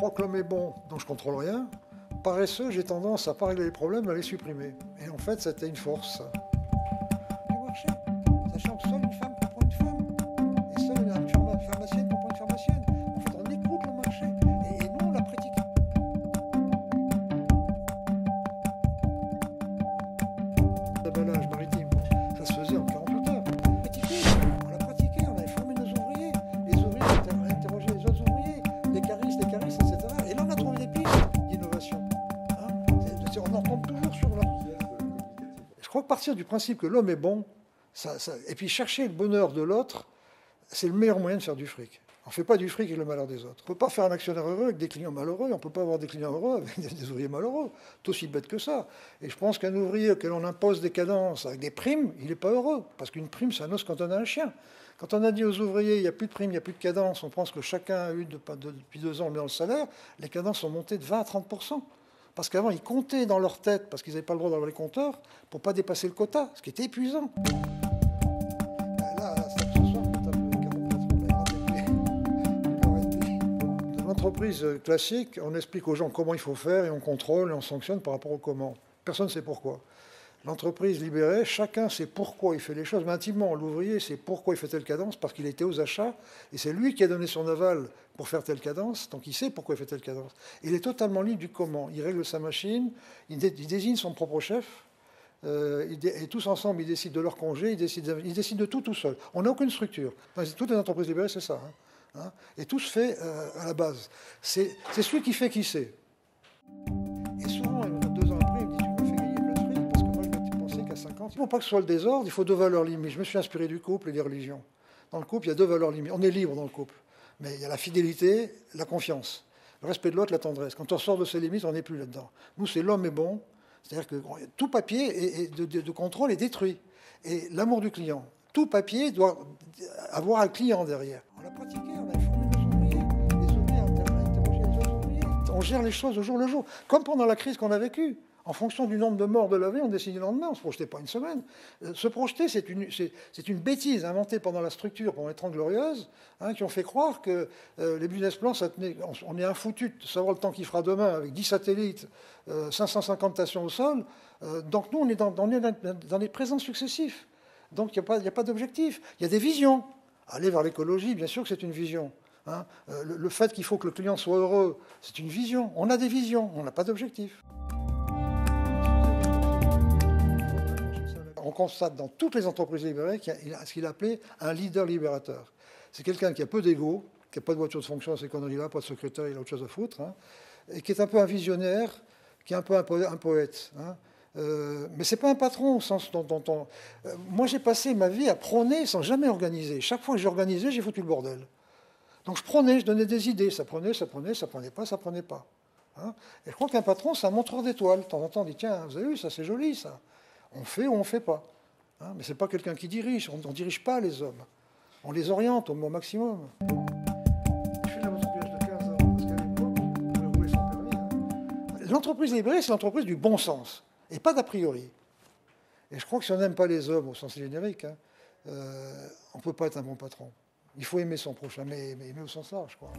crois que l'homme est bon, donc je contrôle rien. Paresseux, j'ai tendance à pas régler les problèmes, à les supprimer. Et en fait, c'était une force. Du marché, sachant que seule une femme comprend une femme, et seule une pharmacienne comprend une pharmacienne. En fait, on écoute le marché, et nous, on l'a pratiqué. L'abalage maritime, ça se faisait en 48 heures. On l'a pratiqué, on avait formé nos ouvriers. Les ouvriers ont interrogé les autres ouvriers, les caristes, etc. Et là, on a trouvé des pistes d'innovation. On en tombe toujours sur là. Je crois que partir du principe que l'homme est bon, et puis chercher le bonheur de l'autre, c'est le meilleur moyen de faire du fric. On ne fait pas du fric avec le malheur des autres. On ne peut pas faire un actionnaire heureux avec des clients malheureux, on ne peut pas avoir des clients heureux avec des ouvriers malheureux. C'est aussi bête que ça. Et je pense qu'un ouvrier auquel on impose des cadences avec des primes, il n'est pas heureux. Parce qu'une prime, c'est un os quand on a un chien. Quand on a dit aux ouvriers, il n'y a plus de prime, il n'y a plus de cadence, on pense que chacun a eu depuis 2 ans, on le met dans le salaire, les cadences sont montées de 20 à 30%. Parce qu'avant, ils comptaient dans leur tête, parce qu'ils n'avaient pas le droit d'avoir les compteurs, pour ne pas dépasser le quota, ce qui était épuisant. Là, ce soir, on tape le 44, dans l'entreprise classique, on explique aux gens comment il faut faire, et on contrôle, et on sanctionne par rapport au comment. Personne ne sait pourquoi. L'entreprise libérée, chacun sait pourquoi il fait les choses, mais intimement, l'ouvrier sait pourquoi il fait telle cadence, parce qu'il était aux achats, et c'est lui qui a donné son aval pour faire telle cadence, donc il sait pourquoi il fait telle cadence. Il est totalement libre du comment. Il règle sa machine, il désigne son propre chef, et tous ensemble, ils décident de leur congé, ils décident de tout seul. On n'a aucune structure. Toutes les entreprises libérées, c'est ça. Et tout se fait à la base. C'est celui qui fait qui sait. Et souvent, 2 ans après, il me dit, tu m'as fait gagner plein de fric, parce que moi, je pensais qu'à 50, il ne faut pas que ce soit le désordre, il faut 2 valeurs limites. Je me suis inspiré du couple et des religions. Dans le couple, il y a 2 valeurs limites. On est libre dans le couple. Mais il y a la fidélité, la confiance. Le respect de l'autre, la tendresse. Quand on sort de ces limites, on n'est plus là-dedans. Nous, c'est l'homme est bon. C'est-à-dire que tout papier de contrôle est détruit. Et l'amour du client. Tout papier doit avoir un client derrière. On l'a pratiqué, on a formé nos ouvriers. Les ouvriers ont interrogé les autres ouvriers. On gère les choses au jour le jour. Comme pendant la crise qu'on a vécue. En fonction du nombre de morts de la veille, on décidait le lendemain, on ne se projetait pas une semaine. Se projeter, c'est une bêtise inventée pendant la structure, pendant les 30 Glorieuses, qui ont fait croire que les business plans, ça tenait, on est infoutu de savoir le temps qu'il fera demain avec 10 satellites, 550 stations au sol. Donc nous, on est dans les présents successifs. Donc il n'y a pas d'objectif. Il y a des visions. Aller vers l'écologie, bien sûr que c'est une vision. Le fait qu'il faut que le client soit heureux, c'est une vision. On a des visions, on n'a pas d'objectif. On constate dans toutes les entreprises libérées qu'il y a ce qu'il appelait un leader libérateur. C'est quelqu'un qui a peu d'ego, qui n'a pas de voiture de fonction à ces conneries-là, pas de secrétaire, il a autre chose à foutre, et qui est un peu un visionnaire, qui est un peu un poète. Mais ce n'est pas un patron au sens dont moi, j'ai passé ma vie à prôner sans jamais organiser. Chaque fois que j'ai organisé, j'ai foutu le bordel. Donc je prônais, je donnais des idées. Ça prenait pas. Et je crois qu'un patron, c'est un montreur d'étoiles. De temps en temps, on dit, tiens, vous avez vu, ça c'est joli, ça. On fait ou on ne fait pas. Mais ce n'est pas quelqu'un qui dirige. On ne dirige pas les hommes. On les oriente au maximum. Je fais de la moto depuis l'âge de 15 ans, parce qu'à l'époque, on pouvait rouler sans permis. L'entreprise libérée, c'est l'entreprise du bon sens, et pas d'a priori. Et je crois que si on n'aime pas les hommes au sens générique, on ne peut pas être un bon patron. Il faut aimer son prochain, mais aimer au sens large, quoi.